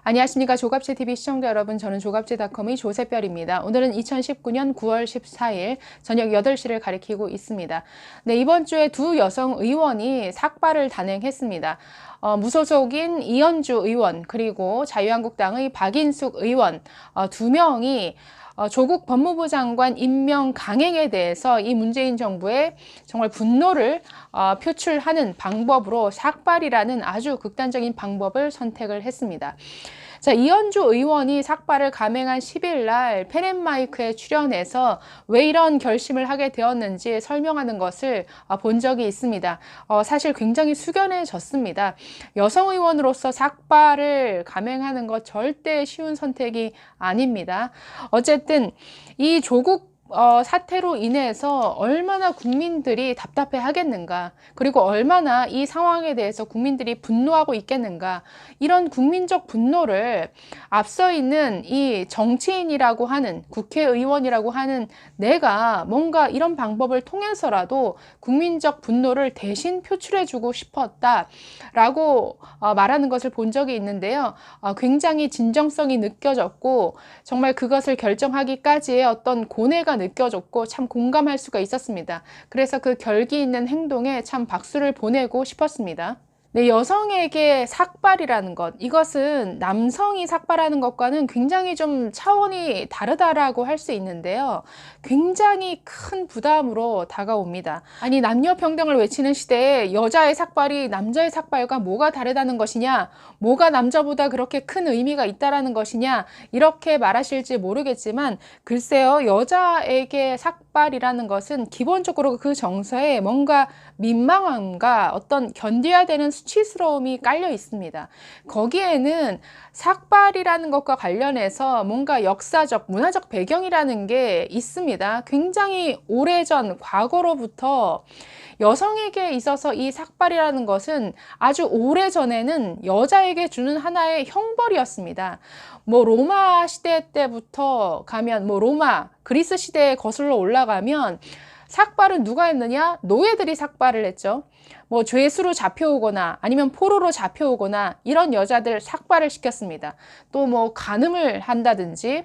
안녕하십니까. 조갑제TV 시청자 여러분, 저는 조갑제닷컴의 조세별입니다. 오늘은 2019년 9월 14일 저녁 8시를 가리키고 있습니다. 네, 이번 주에 두 여성 의원이 삭발을 단행했습니다. 무소속인 이현주 의원 그리고 자유한국당의 박인숙 의원 두 명이 조국 법무부 장관 임명 강행에 대해서 이 문재인 정부의 정말 분노를 표출하는 방법으로 삭발이라는 아주 극단적인 방법을 선택을 했습니다. 자, 이현주 의원이 삭발을 감행한 10일 날 펜앤마이크에 출연해서 왜 이런 결심을 하게 되었는지 설명하는 것을 본 적이 있습니다. 사실 굉장히 숙연해졌습니다. 여성 의원으로서 삭발을 감행하는 것 절대 쉬운 선택이 아닙니다. 어쨌든 이 조국 사태로 인해서 얼마나 국민들이 답답해 하겠는가, 그리고 얼마나 이 상황에 대해서 국민들이 분노하고 있겠는가, 이런 국민적 분노를 앞서 있는 이 정치인이라고 하는, 국회의원이라고 하는 내가 뭔가 이런 방법을 통해서라도 국민적 분노를 대신 표출해주고 싶었다라고 말하는 것을 본 적이 있는데요. 굉장히 진정성이 느껴졌고, 정말 그것을 결정하기까지의 어떤 고뇌가 느껴졌고 참 공감할 수가 있었습니다. 그래서 그 결기 있는 행동에 참 박수를 보내고 싶었습니다. 네, 여성에게 삭발이라는 것, 이것은 남성이 삭발하는 것과는 굉장히 좀 차원이 다르다라고 할 수 있는데요. 굉장히 큰 부담으로 다가옵니다. 아니, 남녀 평등을 외치는 시대에 여자의 삭발이 남자의 삭발과 뭐가 다르다는 것이냐, 뭐가 남자보다 그렇게 큰 의미가 있다라는 것이냐, 이렇게 말하실지 모르겠지만, 글쎄요, 여자에게 삭발이라는 것은 기본적으로 그 정서에 뭔가 민망함과 어떤 견뎌야 되는 수치스러움이 깔려 있습니다. 거기에는 삭발이라는 것과 관련해서 뭔가 역사적, 문화적 배경이라는 게 있습니다. 굉장히 오래전 과거로부터 여성에게 있어서 이 삭발이라는 것은 아주 오래전에는 여자에게 주는 하나의 형벌이었습니다. 로마 시대 때부터 가면, 로마, 그리스 시대에 거슬러 올라가면 삭발은 누가 했느냐? 노예들이 삭발을 했죠. 죄수로 잡혀오거나 아니면 포로로 잡혀오거나 이런 여자들 삭발을 시켰습니다. 또 간음을 한다든지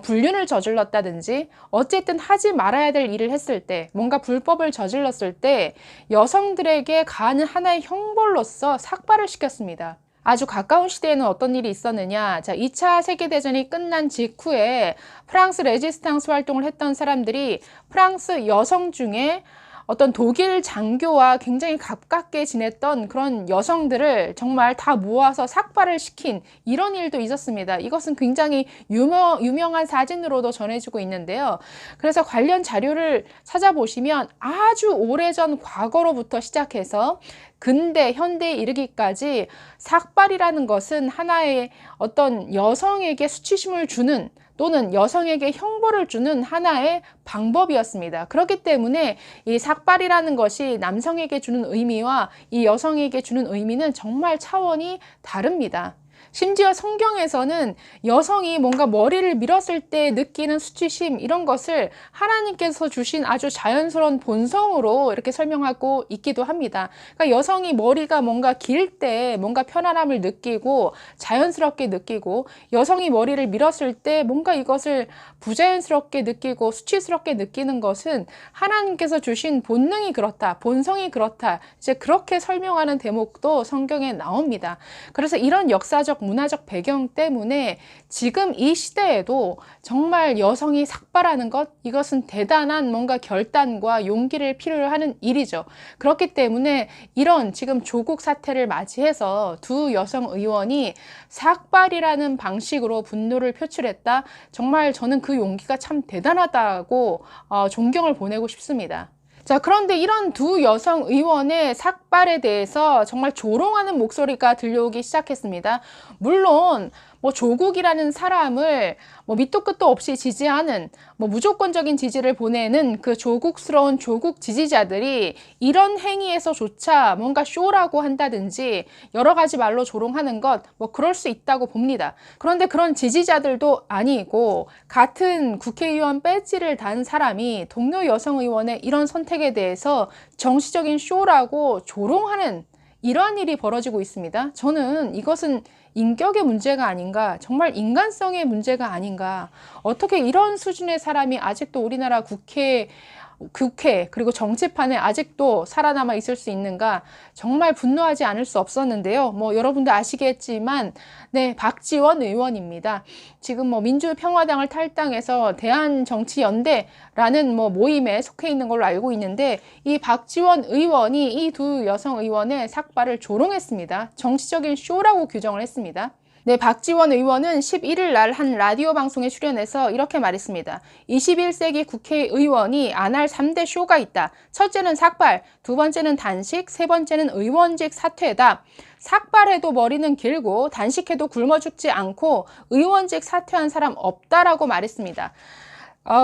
불륜을 저질렀다든지 어쨌든 하지 말아야 될 일을 했을 때, 뭔가 불법을 저질렀을 때 여성들에게 가하는 하나의 형벌로서 삭발을 시켰습니다. 아주 가까운 시대에는 어떤 일이 있었느냐. 자, 2차 세계대전이 끝난 직후에 프랑스 레지스탕스 활동을 했던 사람들이 프랑스 여성 중에 어떤 독일 장교와 굉장히 가깝게 지냈던 그런 여성들을 정말 다 모아서 삭발을 시킨 이런 일도 있었습니다. 이것은 굉장히 유명한 사진으로도 전해지고 있는데요. 그래서 관련 자료를 찾아보시면 아주 오래전 과거로부터 시작해서 근대, 현대에 이르기까지 삭발이라는 것은 하나의 어떤 여성에게 수치심을 주는 또는 여성에게 형벌을 주는 하나의 방법이었습니다. 그렇기 때문에 이 삭발이라는 것이 남성에게 주는 의미와 이 여성에게 주는 의미는 정말 차원이 다릅니다. 심지어 성경에서는 여성이 뭔가 머리를 밀었을 때 느끼는 수치심, 이런 것을 하나님께서 주신 아주 자연스러운 본성으로 이렇게 설명하고 있기도 합니다. 그러니까 여성이 머리가 뭔가 길 때 뭔가 편안함을 느끼고 자연스럽게 느끼고, 여성이 머리를 밀었을 때 뭔가 이것을 부자연스럽게 느끼고 수치스럽게 느끼는 것은 하나님께서 주신 본능이 그렇다, 본성이 그렇다, 이제 그렇게 설명하는 대목도 성경에 나옵니다. 그래서 이런 역사적 문화적 배경 때문에 지금 이 시대에도 정말 여성이 삭발하는 것, 이것은 대단한 뭔가 결단과 용기를 필요로 하는 일이죠. 그렇기 때문에 이런 지금 조국 사태를 맞이해서 두 여성 의원이 삭발이라는 방식으로 분노를 표출했다. 정말 저는 그 용기가 참 대단하다고 존경을 보내고 싶습니다. 자, 그런데 이런 두 여성 의원의 삭발에 대해서 정말 조롱하는 목소리가 들려오기 시작했습니다. 물론 조국이라는 사람을 밑도 끝도 없이 지지하는, 무조건적인 지지를 보내는 그 조국스러운 조국 지지자들이 이런 행위에서조차 뭔가 쇼라고 한다든지 여러 가지 말로 조롱하는 것, 그럴 수 있다고 봅니다. 그런데 그런 지지자들도 아니고 같은 국회의원 배지를 단 사람이 동료 여성 의원의 이런 선택에 대해서 정치적인 쇼라고 조롱하는 이러한 일이 벌어지고 있습니다. 저는 이것은 인격의 문제가 아닌가, 정말 인간성의 문제가 아닌가. 어떻게 이런 수준의 사람이 아직도 우리나라 국회 그리고 정치판에 아직도 살아남아 있을 수 있는가, 정말 분노하지 않을 수 없었는데요. 뭐 여러분도 아시겠지만 네, 박지원 의원입니다. 지금 뭐 민주평화당을 탈당해서 대한정치연대라는 뭐 모임에 속해 있는 걸로 알고 있는데, 이 박지원 의원이 이 두 여성 의원의 삭발을 조롱했습니다. 정치적인 쇼라고 규정을 했습니다. 네, 박지원 의원은 11일 날 한 라디오 방송에 출연해서 이렇게 말했습니다. 21세기 국회의원이 안 할 3대 쇼가 있다. 첫째는 삭발, 두 번째는 단식, 세 번째는 의원직 사퇴다. 삭발해도 머리는 길고 단식해도 굶어 죽지 않고 의원직 사퇴한 사람 없다라고 말했습니다.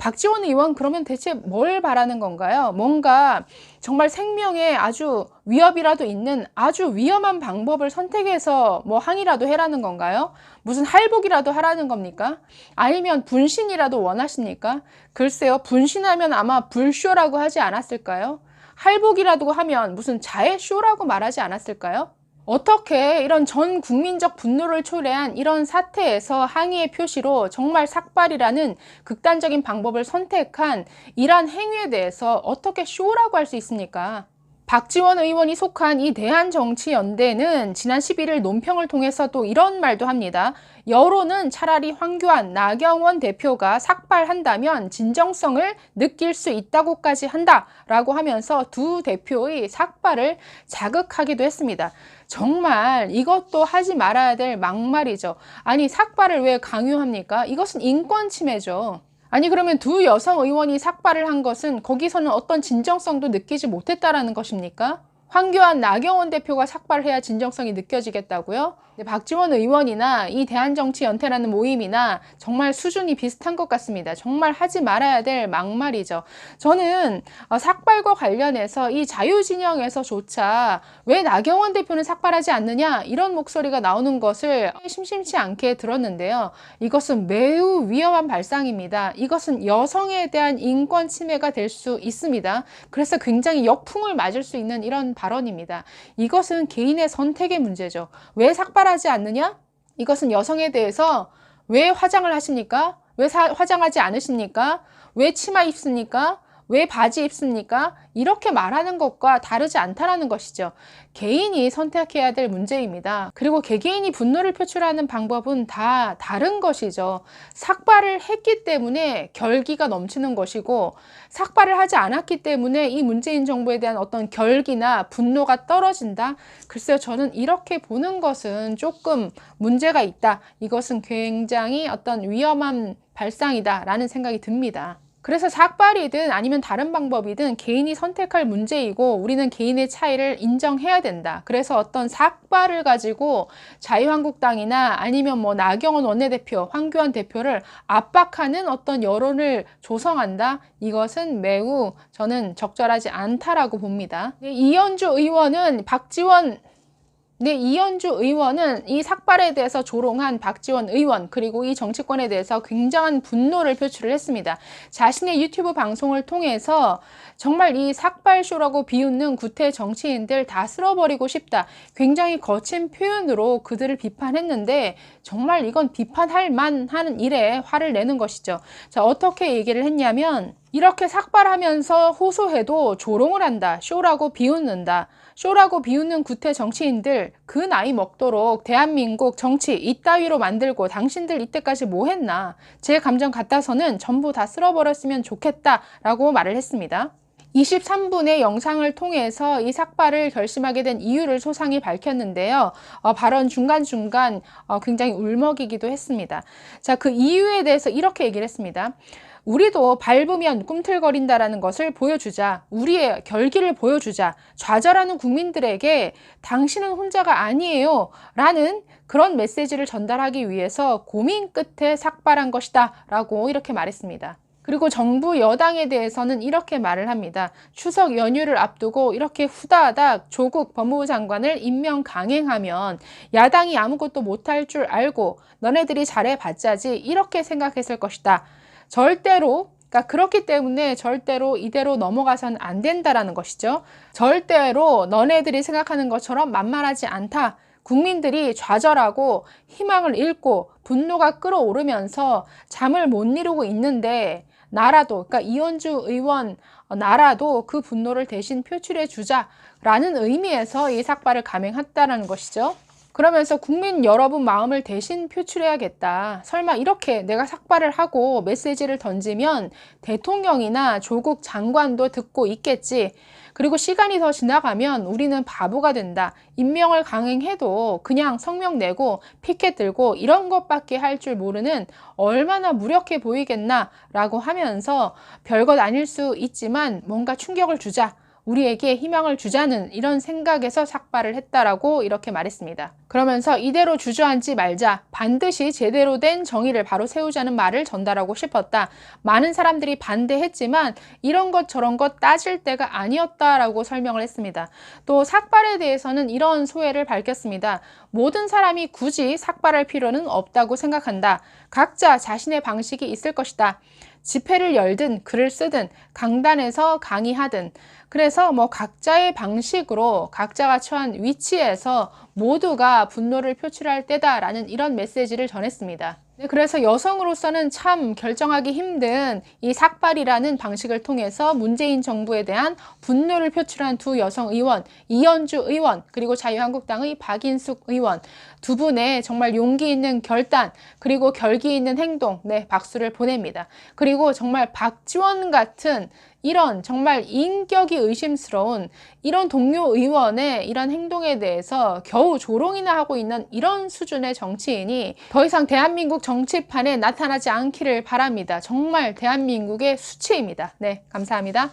박지원 의원 그러면 대체 뭘 바라는 건가요? 뭔가 정말 생명에 아주 위협이라도 있는 아주 위험한 방법을 선택해서 뭐 항의라도 해라는 건가요? 무슨 할복이라도 하라는 겁니까? 아니면 분신이라도 원하십니까? 글쎄요, 분신하면 아마 불쇼라고 하지 않았을까요? 할복이라도 하면 무슨 자해쇼라고 말하지 않았을까요? 어떻게 이런 전 국민적 분노를 초래한 이런 사태에서 항의의 표시로 정말 삭발이라는 극단적인 방법을 선택한 이러한 행위에 대해서 어떻게 쇼라고 할 수 있습니까? 박지원 의원이 속한 이 대한정치연대는 지난 11일 논평을 통해서 또 이런 말도 합니다. 여론은 차라리 황교안, 나경원 대표가 삭발한다면 진정성을 느낄 수 있다고까지 한다라고 하면서 두 대표의 삭발을 자극하기도 했습니다. 정말 이것도 하지 말아야 될 막말이죠. 아니, 삭발을 왜 강요합니까? 이것은 인권 침해죠. 아니, 그러면 두 여성 의원이 삭발을 한 것은 거기서는 어떤 진정성도 느끼지 못했다라는 것입니까? 황교안, 나경원 대표가 삭발해야 진정성이 느껴지겠다고요? 박지원 의원이나 이 대한정치연대라는 모임이나 정말 수준이 비슷한 것 같습니다. 정말 하지 말아야 될 막말이죠. 저는 삭발과 관련해서 이 자유진영에서조차 왜 나경원 대표는 삭발하지 않느냐, 이런 목소리가 나오는 것을 심심치 않게 들었는데요. 이것은 매우 위험한 발상입니다. 이것은 여성에 대한 인권 침해가 될 수 있습니다. 그래서 굉장히 역풍을 맞을 수 있는 이런 발언입니다. 이것은 개인의 선택의 문제죠. 왜 삭발하지 않느냐? 이것은 여성에 대해서 왜 화장을 하십니까? 왜 화장하지 않으십니까? 왜 치마 입습니까? 왜 바지 입습니까? 이렇게 말하는 것과 다르지 않다라는 것이죠. 개인이 선택해야 될 문제입니다. 그리고 개개인이 분노를 표출하는 방법은 다 다른 것이죠. 삭발을 했기 때문에 결기가 넘치는 것이고, 삭발을 하지 않았기 때문에 이 문재인 정부에 대한 어떤 결기나 분노가 떨어진다? 글쎄요, 저는 이렇게 보는 것은 조금 문제가 있다. 이것은 굉장히 어떤 위험한 발상이다라는 생각이 듭니다. 그래서 삭발이든 아니면 다른 방법이든 개인이 선택할 문제이고, 우리는 개인의 차이를 인정해야 된다. 그래서 어떤 삭발을 가지고 자유한국당이나 아니면 뭐 나경원 원내대표, 황교안 대표를 압박하는 어떤 여론을 조성한다? 이것은 매우 저는 적절하지 않다라고 봅니다. 이현주 의원은 이현주 의원은 이 삭발에 대해서 조롱한 박지원 의원, 그리고 이 정치권에 대해서 굉장한 분노를 표출을 했습니다. 자신의 유튜브 방송을 통해서 정말 이 삭발쇼라고 비웃는 구태 정치인들 다 쓸어버리고 싶다, 굉장히 거친 표현으로 그들을 비판했는데, 정말 이건 비판할 만한 일에 화를 내는 것이죠. 자, 어떻게 얘기를 했냐면, 이렇게 삭발하면서 호소해도 조롱을 한다, 쇼라고 비웃는다, 쇼라고 비웃는 구태 정치인들, 그 나이 먹도록 대한민국 정치 이따위로 만들고 당신들 이때까지 뭐 했나, 제 감정 같아서는 전부 다 쓸어버렸으면 좋겠다라고 말을 했습니다. 23분의 영상을 통해서 이 삭발을 결심하게 된 이유를 소상히 밝혔는데요. 발언 중간중간 굉장히 울먹이기도 했습니다. 자, 그 이유에 대해서 이렇게 얘기를 했습니다. 우리도 밟으면 꿈틀거린다라는 것을 보여주자. 우리의 결기를 보여주자. 좌절하는 국민들에게 당신은 혼자가 아니에요 라는 그런 메시지를 전달하기 위해서 고민 끝에 삭발한 것이다 라고 이렇게 말했습니다. 그리고 정부 여당에 대해서는 이렇게 말을 합니다. 추석 연휴를 앞두고 이렇게 후다닥 조국 법무부 장관을 임명 강행하면 야당이 아무것도 못할 줄 알고 너네들이 잘해봤자지 이렇게 생각했을 것이다. 절대로, 그러니까 그렇기 때문에 절대로 이대로 넘어가서는 안 된다라는 것이죠. 절대로 너네들이 생각하는 것처럼 만만하지 않다. 국민들이 좌절하고 희망을 잃고 분노가 끓어오르면서 잠을 못 이루고 있는데 나라도, 그러니까 이현주 의원 나라도 그 분노를 대신 표출해 주자라는 의미에서 이 삭발을 감행했다는 것이죠. 그러면서 국민 여러분 마음을 대신 표출해야겠다. 설마 이렇게 내가 삭발을 하고 메시지를 던지면 대통령이나 조국 장관도 듣고 있겠지. 그리고 시간이 더 지나가면 우리는 바보가 된다. 임명을 강행해도 그냥 성명 내고 피켓 들고 이런 것밖에 할 줄 모르는 얼마나 무력해 보이겠나 라고 하면서 별것 아닐 수 있지만 뭔가 충격을 주자. 우리에게 희망을 주자는 이런 생각에서 삭발을 했다라고 이렇게 말했습니다. 그러면서 이대로 주저앉지 말자. 반드시 제대로 된 정의를 바로 세우자는 말을 전달하고 싶었다. 많은 사람들이 반대했지만 이런 것 저런 것 따질 때가 아니었다라고 설명을 했습니다. 또 삭발에 대해서는 이런 소회를 밝혔습니다. 모든 사람이 굳이 삭발할 필요는 없다고 생각한다. 각자 자신의 방식이 있을 것이다. 집회를 열든 글을 쓰든 강단에서 강의하든 그래서 각자의 방식으로 각자가 처한 위치에서 모두가 분노를 표출할 때다라는 이런 메시지를 전했습니다. 네, 그래서 여성으로서는 참 결정하기 힘든 이 삭발이라는 방식을 통해서 문재인 정부에 대한 분노를 표출한 두 여성 의원, 이현주 의원 그리고 자유한국당의 박인숙 의원 두 분의 정말 용기 있는 결단 그리고 결기 있는 행동, 네, 박수를 보냅니다. 그리고 정말 박지원 같은 이런 정말 인격이 의심스러운 이런 동료 의원의 이런 행동에 대해서 겨우 조롱이나 하고 있는 이런 수준의 정치인이 더 이상 대한민국 정치판에 나타나지 않기를 바랍니다. 정말 대한민국의 수치입니다. 네, 감사합니다.